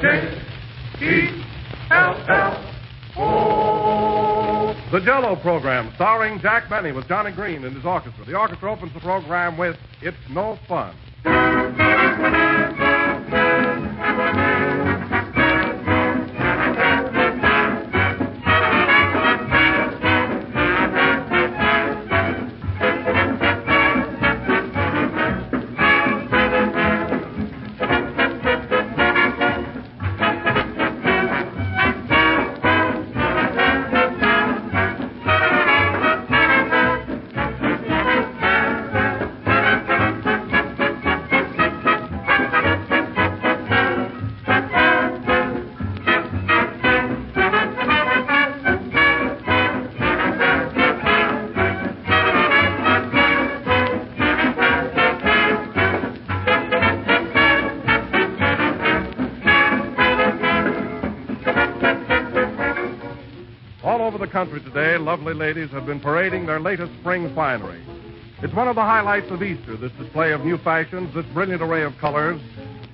J-E-L-L-O. The Jell-O program, starring Jack Benny with Johnny Green and his orchestra. The orchestra opens the program with It's No Fun. Country today, lovely ladies have been parading their latest spring finery. It's one of the highlights of Easter, this display of new fashions, this brilliant array of colors.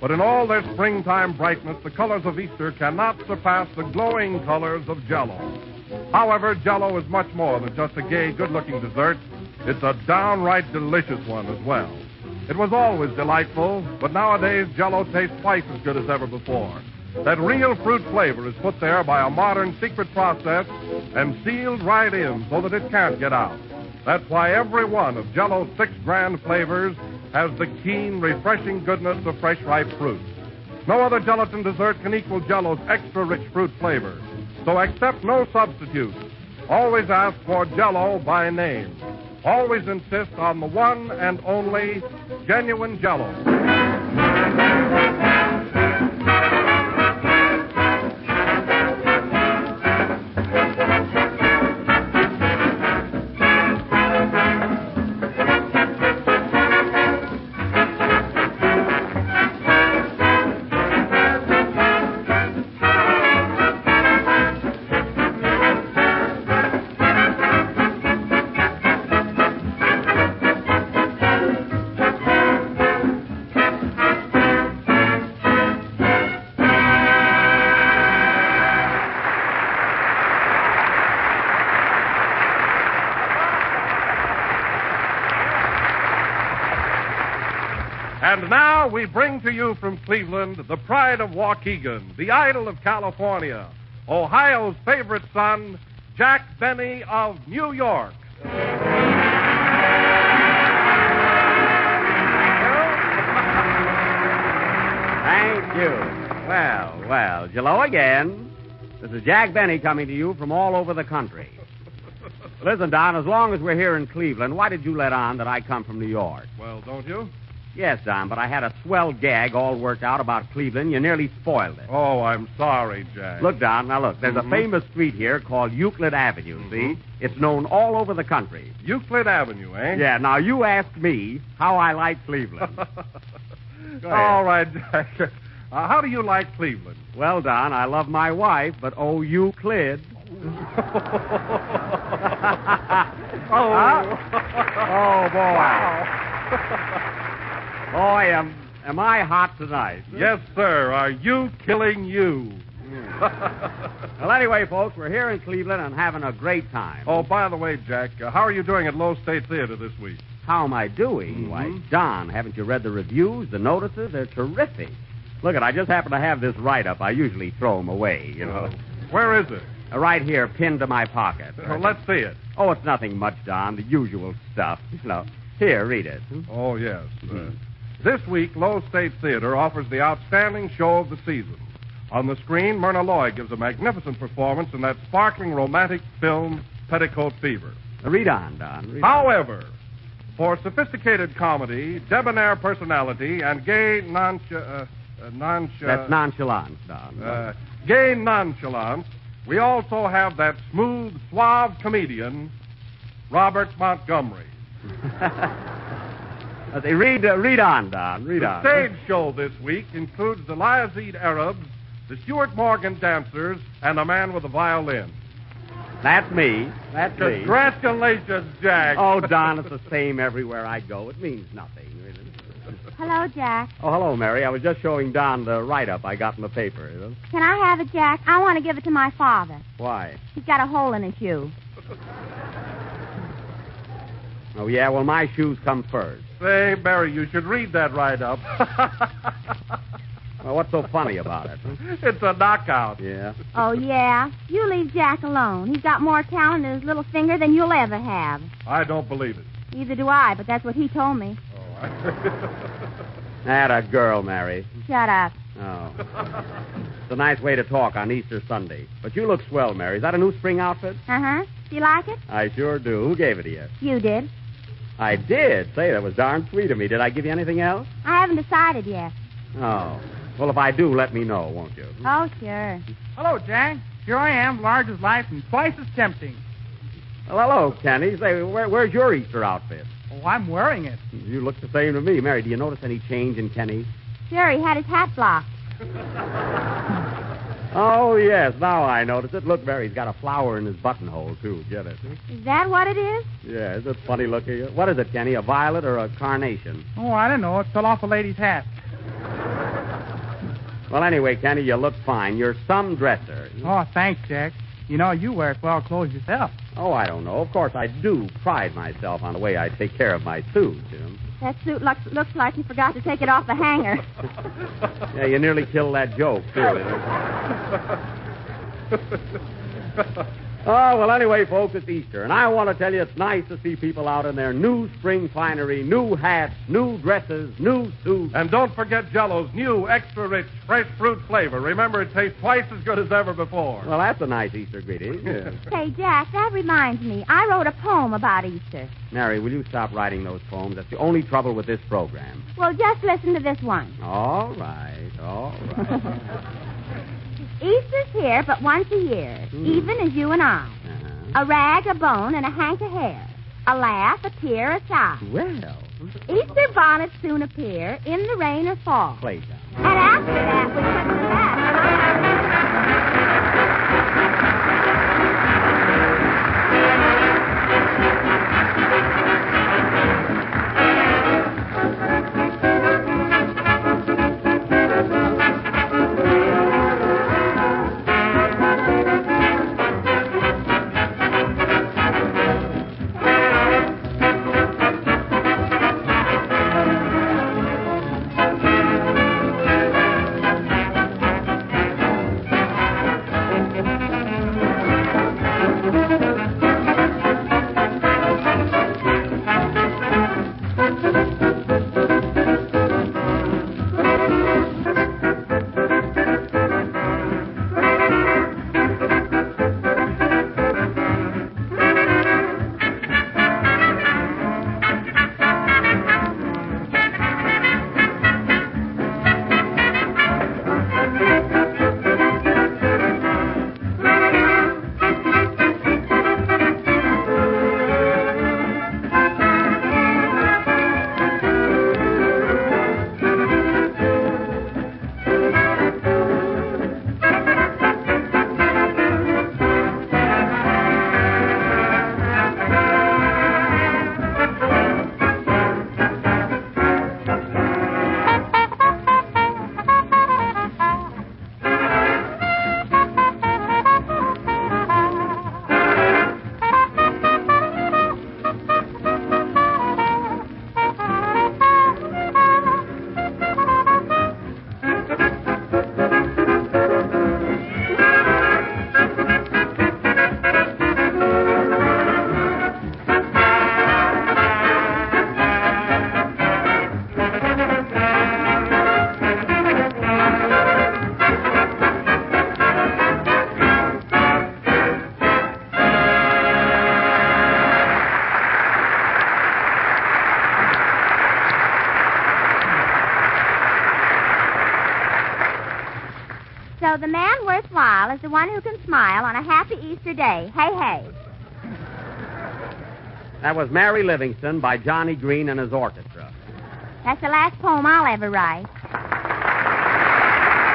But in all their springtime brightness, the colors of Easter cannot surpass the glowing colors of Jell-O. However, Jell-O is much more than just a gay, good-looking dessert. It's a downright delicious one as well. It was always delightful, but nowadays Jell-O tastes twice as good as ever before. That real fruit flavor is put there by a modern secret process and sealed right in so that it can't get out. That's why every one of Jell-O's 6 grand flavors has the keen, refreshing goodness of fresh, ripe fruit. No other gelatin dessert can equal Jell-O's extra-rich fruit flavor. So accept no substitutes. Always ask for Jell-O by name. Always insist on the one and only genuine Jell-O. And now we bring to you from Cleveland the pride of Waukegan, the idol of California, Ohio's favorite son, Jack Benny of New York. Thank you. Well, Jell-O again. This is Jack Benny coming to you from all over the country. Listen, Don, as long as we're here in Cleveland, why did you let on that I come from New York? Well, don't you? Yes, Don, but I had a swell gag all worked out about Cleveland. You nearly spoiled it. Oh, I'm sorry, Jack. Look, Don, there's a famous street here called Euclid Avenue, see? It's known all over the country. Euclid Avenue, eh? Yeah, now you ask me how I like Cleveland. All right, Jack. How do you like Cleveland? Well, Don, I love my wife, but oh, Euclid. Oh, boy. Wow. Boy, am I hot tonight? Yes, sir. Are you killing you? Well, anyway, folks, we're here in Cleveland and having a great time. Oh, by the way, Jack, how are you doing at Low State Theater this week? How am I doing? Why, Don, haven't you read the reviews, the notices? They're terrific. Look, I just happen to have this write-up. I usually throw them away, you know. Where is it? Right here, pinned to my pocket. Well, let's see it. Oh, it's nothing much, Don. The usual stuff. You know. Here, read it. Oh, yes. This week, Low State Theater offers the outstanding show of the season. On the screen, Myrna Loy gives a magnificent performance in that sparkling romantic film, Petticoat Fever. Read on, Don. However, for sophisticated comedy, debonair personality, and gay That's nonchalance, Don. Gay nonchalance, we also have that smooth, suave comedian, Robert Montgomery. Read on, Don. Read on. The stage show this week includes the Yazid Arabs, the Stuart Morgan dancers, and a man with a violin. That's me. That's me. Congratulations, Jack. Oh, Don, it's the same everywhere I go. It means nothing, really. Hello, Jack. Oh, hello, Mary. I was just showing Don the write-up I got in the paper. Can I have it, Jack? I want to give it to my father. Why? He's got a hole in his shoe. Oh, yeah? Well, my shoes come first. Say, Mary, you should read that write-up. Well, what's so funny about it? It's a knockout. Yeah? Oh, yeah? You leave Jack alone. He's got more talent in his little finger than you'll ever have. I don't believe it. Neither do I, but that's what he told me. That a girl, Mary. Shut up. Oh. It's a nice way to talk on Easter Sunday. But you look swell, Mary. Is that a new spring outfit? Uh-huh. Do you like it? I sure do. Who gave it to you? You did. I did. Say, that was darn sweet of me. Did I give you anything else? I haven't decided yet. Oh. Well, if I do, let me know, won't you? Oh, sure. Hello, Jack. Here I am, large as life and twice as tempting. Well, hello, Kenny. Say, where's your Easter outfit? Oh, I'm wearing it. You look the same to me. Mary, do you notice any change in Kenny? Sure, he had his hat blocked. Oh, yes. Now I notice it. Look, Mary, he's got a flower in his buttonhole, too. Get it? Is that what it is? Yeah, is it funny looking? What is it, Kenny? A violet or a carnation? Oh, I don't know. It fell off a lady's hat. Well, anyway, Kenny, you look fine. You're some dresser. Oh, thanks, Jack. You know, you wear swell clothes yourself. Oh, I don't know. Of course, I do pride myself on the way I take care of my suit, Jim. That suit looks like you forgot to take it off the hanger. Yeah, you nearly killed that joke, too. Oh, well, anyway, folks, it's Easter, and I want to tell you it's nice to see people out in their new spring finery, new hats, new dresses, new suits. And don't forget Jell-O's new extra-rich fresh fruit flavor. Remember, it tastes twice as good as ever before. Well, that's a nice Easter greeting. Yeah. Hey, Jack, that reminds me. I wrote a poem about Easter. Mary, will you stop writing those poems? That's the only trouble with this program. Well, just listen to this one. All right, all right. Easter's here but once a year, even as you and I. Uh-huh. A rag, a bone, and a hank of hair. A laugh, a tear, a sigh. Well, Easter bonnets soon appear in the rain or fall. playtime. And after that, we put the hat. So the man worthwhile is the one who can smile on a happy Easter day. Hey, hey. That was Mary Livingston by Johnny Green and his orchestra. That's the last poem I'll ever write.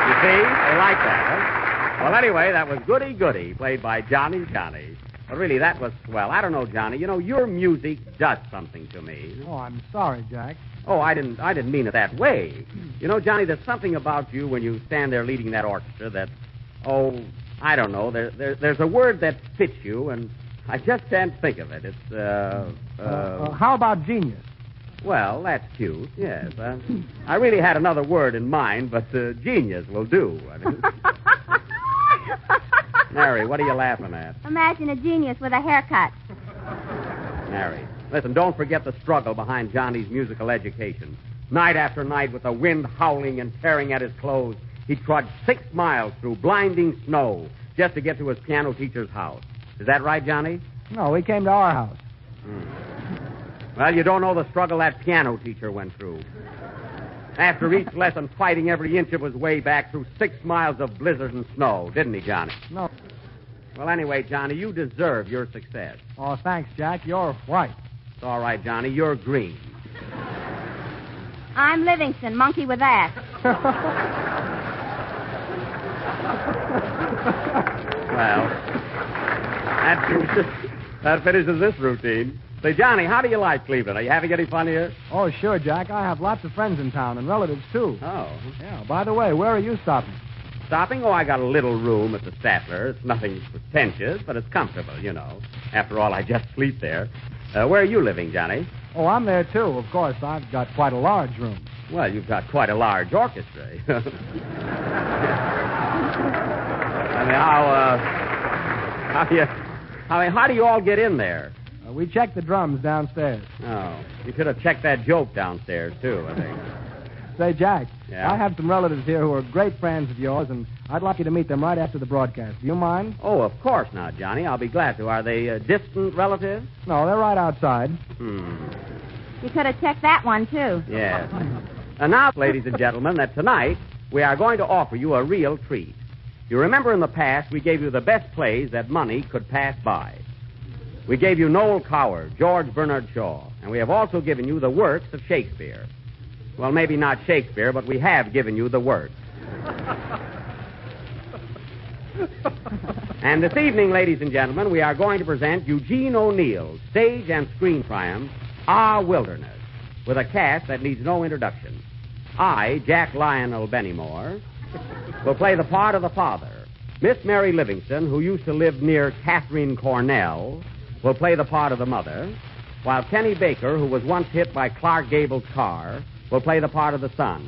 You see? They like that, huh? Well, anyway, that was Goody Goody, played by Johnny Johnny. Well, really, that was swell. I don't know, Johnny. You know, your music does something to me. Oh, I'm sorry, Jack. Oh, I didn't mean it that way. You know, Johnny, there's something about you when you stand there leading that orchestra that, oh, I don't know. There's a word that fits you, and I just can't think of it. It's, how about genius? Well, that's cute, yes. I really had another word in mind, but genius will do. I mean, Mary, what are you laughing at? Imagine a genius with a haircut. Mary, listen, don't forget the struggle behind Johnny's musical education. Night after night, with the wind howling and tearing at his clothes, he trudged 6 miles through blinding snow just to get to his piano teacher's house. Is that right, Johnny? No, he came to our house. Well, you don't know the struggle that piano teacher went through. After each lesson, fighting every inch of his way back through 6 miles of blizzard and snow, didn't he, Johnny? No. Well, anyway, Johnny, you deserve your success. Oh, thanks, Jack. You're white. It's all right, Johnny. You're green. I'm Livingston, monkey with that. Well, that finishes this routine. Say, Johnny, how do you like Cleveland? Are you having any fun here? Oh, sure, Jack. I have lots of friends in town and relatives, too. Oh. Yeah, by the way, where are you stopping? Stopping? Oh, I got a little room at the Statler. It's nothing pretentious, but it's comfortable, you know. After all, I just sleep there. Where are you living, Johnny? Oh, I'm there, too. Of course, I've got quite a large room. Well, you've got quite a large orchestra. How do you all get in there? We checked the drums downstairs. Oh, you could have checked that joke downstairs, too, I think. Say, Jack, Yeah? I have some relatives here who are great friends of yours, and I'd like you to meet them right after the broadcast. Do you mind? Oh, of course not, Johnny. I'll be glad to. Are they distant relatives? No, they're right outside. You could have checked that one, too. Yes. And now, ladies and gentlemen, that tonight we are going to offer you a real treat. You remember in the past we gave you the best plays that money could pass by. We gave you Noel Coward, George Bernard Shaw, and we have also given you the works of Shakespeare. Well, maybe not Shakespeare, but we have given you the works. And this evening, ladies and gentlemen, we are going to present Eugene O'Neill's stage and screen triumph, Our Wilderness, with a cast that needs no introduction. I, Jack Lionel Bennymore, will play the part of the father. Miss Mary Livingston, who used to live near Catherine Cornell, will play the part of the mother, while Kenny Baker, who was once hit by Clark Gable's car, will play the part of the son.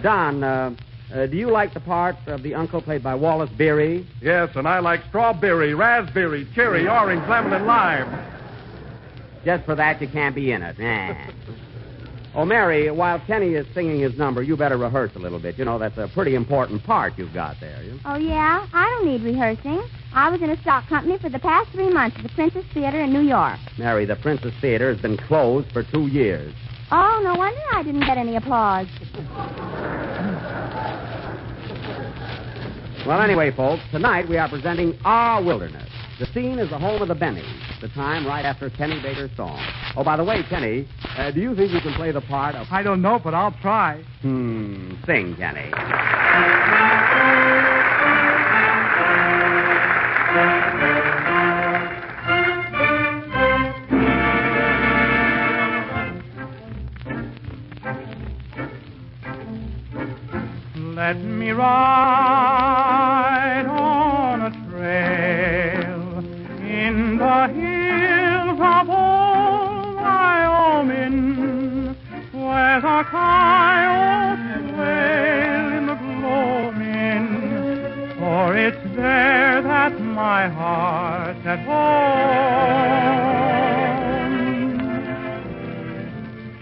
Don, do you like the part of the uncle played by Wallace Beery? Yes, and I like strawberry, raspberry, cherry, orange, lemon, and lime. Just for that, you can't be in it. Nah. Oh, Mary, while Kenny is singing his number, you better rehearse a little bit. You know, that's a pretty important part you've got there. Oh, yeah? I don't need rehearsing. I was in a stock company for the past 3 months at the Princess Theater in New York. Mary, the Princess Theater has been closed for 2 years. Oh, no wonder I didn't get any applause. Well, anyway, folks, tonight we are presenting Our Wilderness. The scene is the home of the Bennies, the time right after Kenny Baker's song. Oh, by the way, Kenny, do you think you can play the part of... I don't know, but I'll try. Sing, Kenny. Let me ride on a trail in the hills of old Wyoming, where the coyotes wail in the gloaming, for it's there that my heart's at home.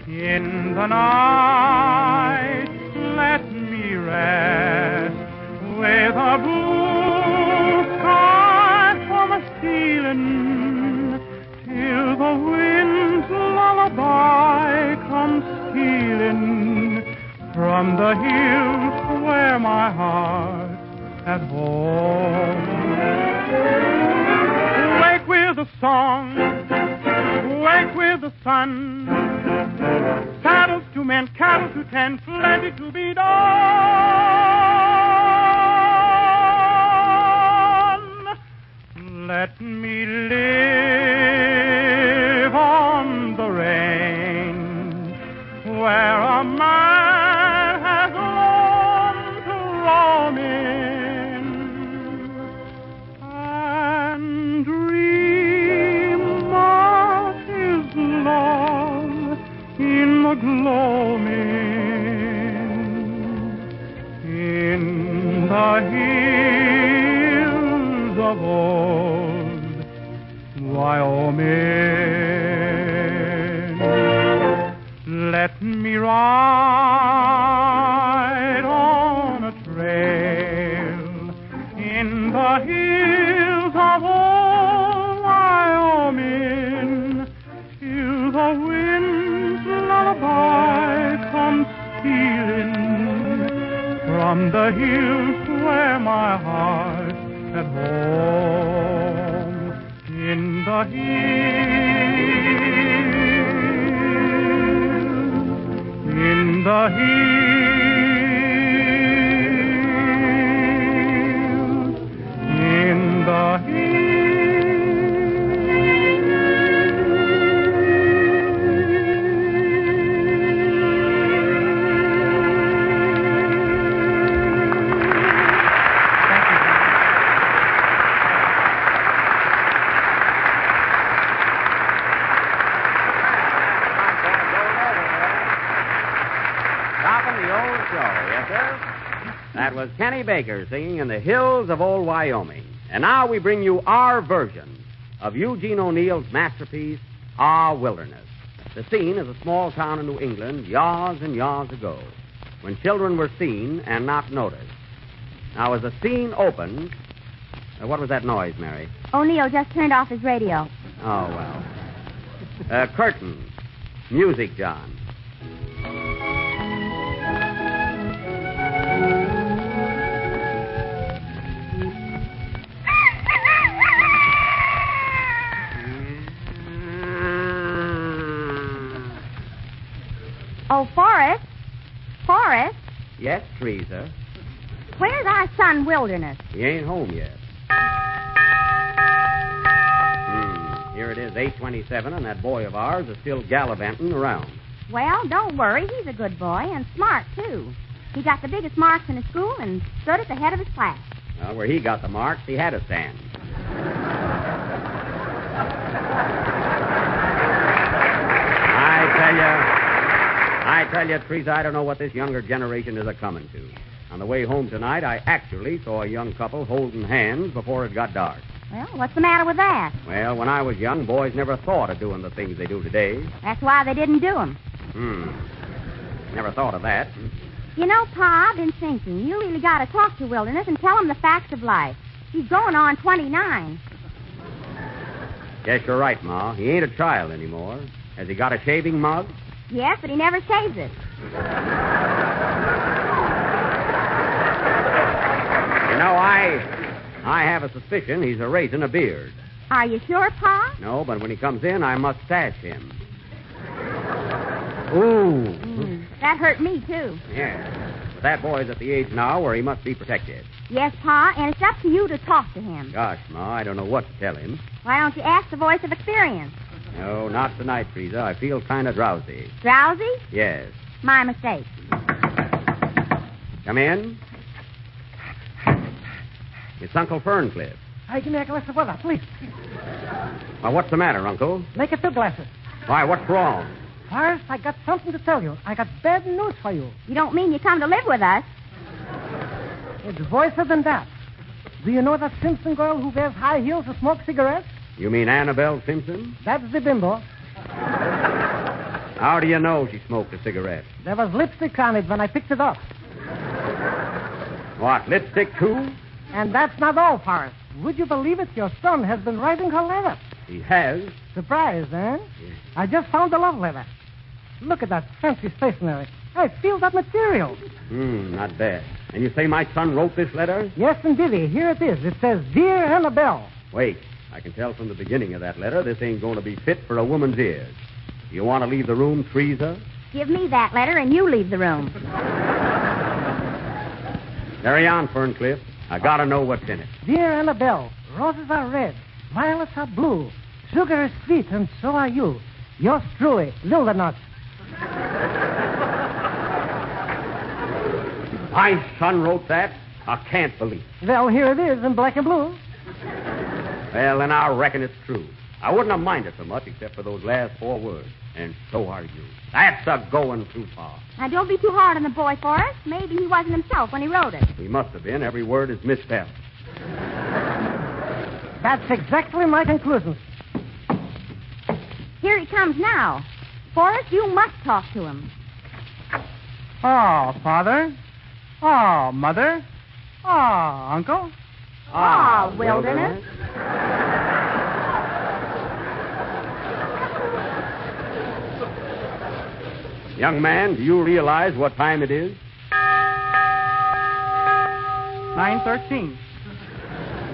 In the night, let me rest with a blue sky for the ceiling, till the wind's lullaby comes stealing from the hills where my heart's at home. Wake with a song, wake with the sun, saddles to men, cattle to tend, plenty to be done. Let me live the hills of old Wyoming. Let me ride on a trail in the hills of old Wyoming, till the wind's lullaby comes stealing from the hills where my heart's at home. In the hills, in the hills, in the hills. That was Kenny Baker singing In the Hills of Old Wyoming. And now we bring you our version of Eugene O'Neill's masterpiece, Our Wilderness. The scene is a small town in New England years and years ago, when children were seen and not noticed. Now, as the scene opens... what was that noise, Mary? O'Neill just turned off his radio. Oh, well. Curtain. Music, John. Oh, Forrest. Forrest, Yes, Teresa. where's our son Wilderness? He ain't home yet. Here it is, 8:27, and that boy of ours is still gallivanting around. Well, don't worry. He's a good boy and smart, too. He got the biggest marks in his school and stood at the head of his class. Well, where he got the marks, he had to stand. I tell you, Teresa, I don't know what this younger generation is a-coming to. On the way home tonight, I actually saw a young couple holding hands before it got dark. Well, what's the matter with that? Well, when I was young, boys never thought of doing the things they do today. That's why they didn't do 'em. Never thought of that. You know, Pa, I've been thinking, you really got to talk to Wilderness and tell him the facts of life. He's going on 29. Guess you're right, Ma. He ain't a child anymore. Has he got a shaving mug? Yes, but he never shaves it. You know, I have a suspicion he's a-raising a beard. Are you sure, Pa? No, but when he comes in, I must stash him. Ooh. That hurt me, too. Yeah. But that boy's at the age now where he must be protected. Yes, Pa, and it's up to you to talk to him. Gosh, Ma, I don't know what to tell him. Why don't you ask the voice of experience? No, not tonight, Teresa. I feel kind of drowsy. Drowsy? Yes. My mistake. Come in. It's Uncle Ferncliff. Hey, give me a glass of water, please. Well, what's the matter, Uncle? Make it 2 glasses. Why, what's wrong? First, I got something to tell you. I got bad news for you. You don't mean you come to live with us? It's worse than that. Do you know that Simpson girl who wears high heels and smokes cigarettes? You mean Annabelle Simpson? That's the bimbo. How do you know she smoked a cigarette? There was lipstick on it when I picked it up. What, lipstick, too? And that's not all, Forrest. Would you believe it? Your son has been writing her letter. He has? Surprise, eh? Yes. I just found the love letter. Look at that fancy stationery. I feel that material. Not bad. And you say my son wrote this letter? Yes, indeed. Here it is. It says, Dear Annabelle. Wait. I can tell from the beginning of that letter this ain't going to be fit for a woman's ears. Do you want to leave the room, Teresa? Give me that letter and you leave the room. Carry on, Ferncliff. I got to know what's in it. Dear Annabelle, roses are red, violets are blue, sugar is sweet, and so are you. Yours truly, Lilda Nuts. My son wrote that? I can't believe it. Well, here it is in black and blue. Well, then I reckon it's true. I wouldn't have minded so much except for those last 4 words. And so are you. That's a going too far. Now, don't be too hard on the boy, Forrest. Maybe he wasn't himself when he wrote it. He must have been. Every word is misspelled. That's exactly my conclusion. Here he comes now. Forrest, you must talk to him. Oh, Father. Oh, Mother. Oh, Uncle. Ah, Wilderness. Young man, do you realize what time it is? 9:13.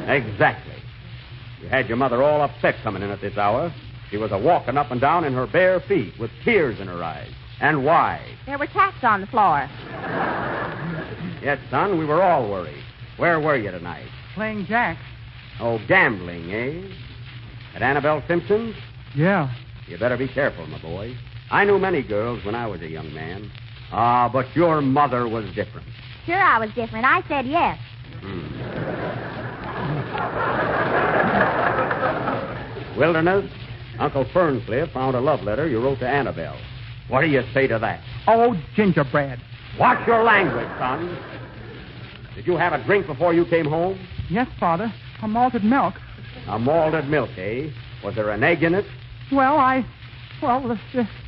Exactly. You had your mother all upset coming in at this hour. She was a-walking up and down in her bare feet with tears in her eyes. And why? There were tacks on the floor. Yes, son, we were all worried. Where were you tonight? Playing jack. Oh, gambling, eh? At Annabelle Simpson's? Yeah. You better be careful, my boy. I knew many girls when I was a young man. Ah, but your mother was different. Sure, I was different. I said yes. Wilderness, Uncle Ferncliff found a love letter you wrote to Annabelle. What do you say to that? Oh, gingerbread. Watch your language, son. Did you have a drink before you came home? Yes, Father. A malted milk. A malted milk, eh? Was there an egg in it? Well,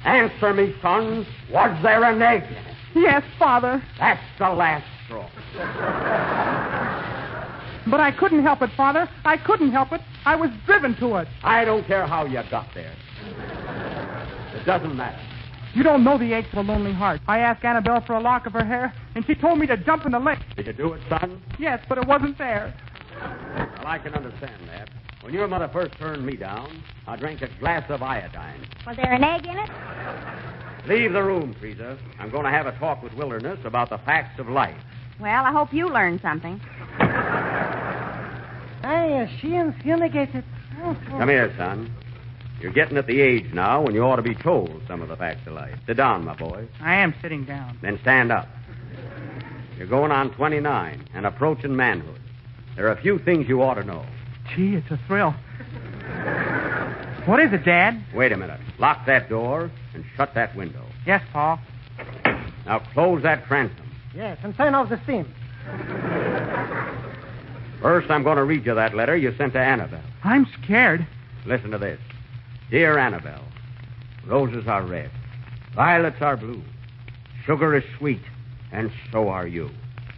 Answer me, son. Was there an egg in it? yes, Father. That's the last straw. But I couldn't help it, Father. I couldn't help it. I was driven to it. I don't care how you got there. It doesn't matter. You don't know the ache of a lonely heart. I asked Annabelle for a lock of her hair, and she told me to jump in the lake. Did you do it, son? Yes, but it wasn't there. Well, I can understand that. When your mother first turned me down, I drank a glass of iodine. Was there an egg in it? Leave the room, Teresa. I'm going to have a talk with Wilderness about the facts of life. Well, I hope you learned something. She infumigated. Come here, son. You're getting at the age now when you ought to be told some of the facts of life. Sit down, my boy. I am sitting down. Then stand up. You're going on 29 and approaching manhood. There are a few things you ought to know. Gee, it's a thrill. What is it, Dad? Wait a minute. Lock that door and shut that window. Yes, Pa. Now close that transom. Yes, and turn off the steam. First, I'm going to read you that letter you sent to Annabelle. I'm scared. Listen to this. Dear Annabelle, roses are red, violets are blue, sugar is sweet, and so are you.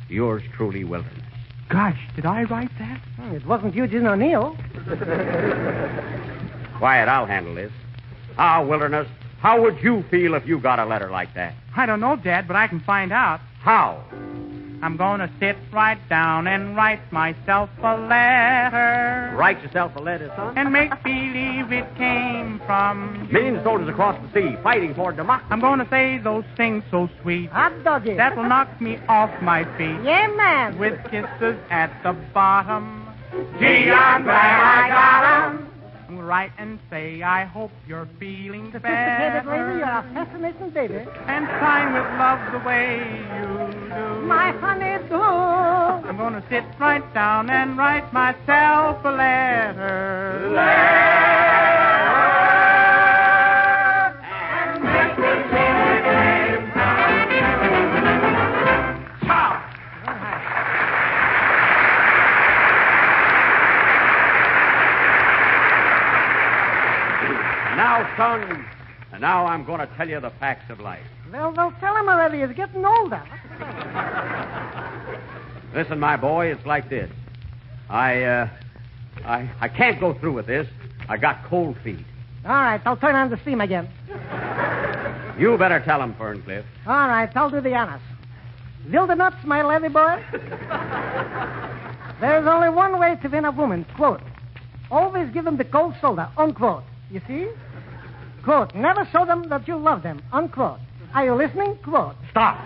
Yours truly, Wilderness. Gosh, did I write that? It wasn't Eugene O'Neill. Quiet, I'll handle this. Ah, Wilderness, how would you feel if you got a letter like that? I don't know, Dad, but I can find out. How? I'm going to sit right down and write myself a letter. Write yourself a letter, son? And make believe it came from you. Millions of soldiers across the sea fighting for democracy. I'm going to say those things so sweet. Hot doggy. That will knock me off my feet. Yeah, man. With kisses at the bottom. Gee, I'm glad I got 'em. Write and say, I hope you're feeling Sophisticated lady, you're better. a fascinating baby. And sign with love the way you do. My honey do. I'm going to sit right down and write myself a letter. And make me Now, son, and now I'm going to tell you the facts of life. Well, tell him already. He's getting older. Listen, my boy, it's like this. I can't go through with this. I got cold feet. All right, I'll turn on the steam again. You better tell him, Ferncliff. All right, I'll do the honors. Wilderness, my lady boy. There's only one way to win a woman, quote. Always give them the cold shoulder, unquote. You see? Quote, never show them that you love them, unquote. Are you listening? Quote. Stop.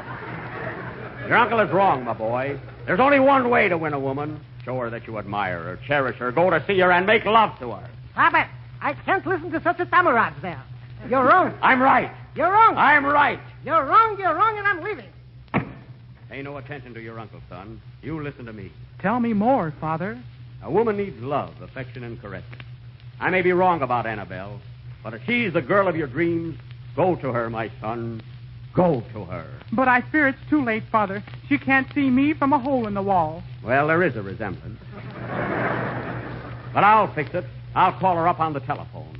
Your uncle is wrong, my boy. There's only one way to win a woman. Show her that you admire her, cherish her, go to see her, and make love to her. Stop it. I can't listen to such a tamarage there. You're wrong. I'm right. You're wrong. I'm right. You're wrong, and I'm leaving. Pay no attention to your uncle, son. You listen to me. Tell me more, Father. A woman needs love, affection, and caressing. I may be wrong about Annabelle, but if she's the girl of your dreams, go to her, my son. Go to her. But I fear it's too late, Father. She can't see me from a hole in the wall. Well, there is a resemblance. But I'll fix it. I'll call her up on the telephone.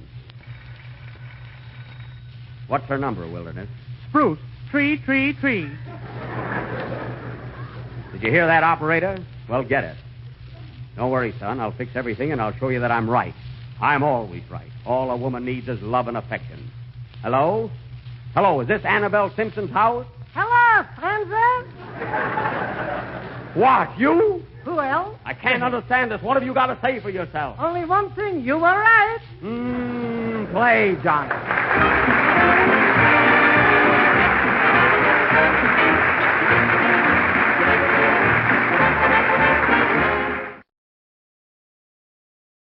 What's her number, Wilderness? Spruce. Tree, tree, tree. Did you hear that, operator? Well, get it. Don't worry, son. I'll fix everything, and I'll show you that I'm right. I'm always right. All a woman needs is love and affection. Hello? Hello, is this Annabelle Simpson's house? Hello, Franza. What, you? Who else? I can't understand this. What have you got to say for yourself? Only one thing. You were right. Play, Johnny.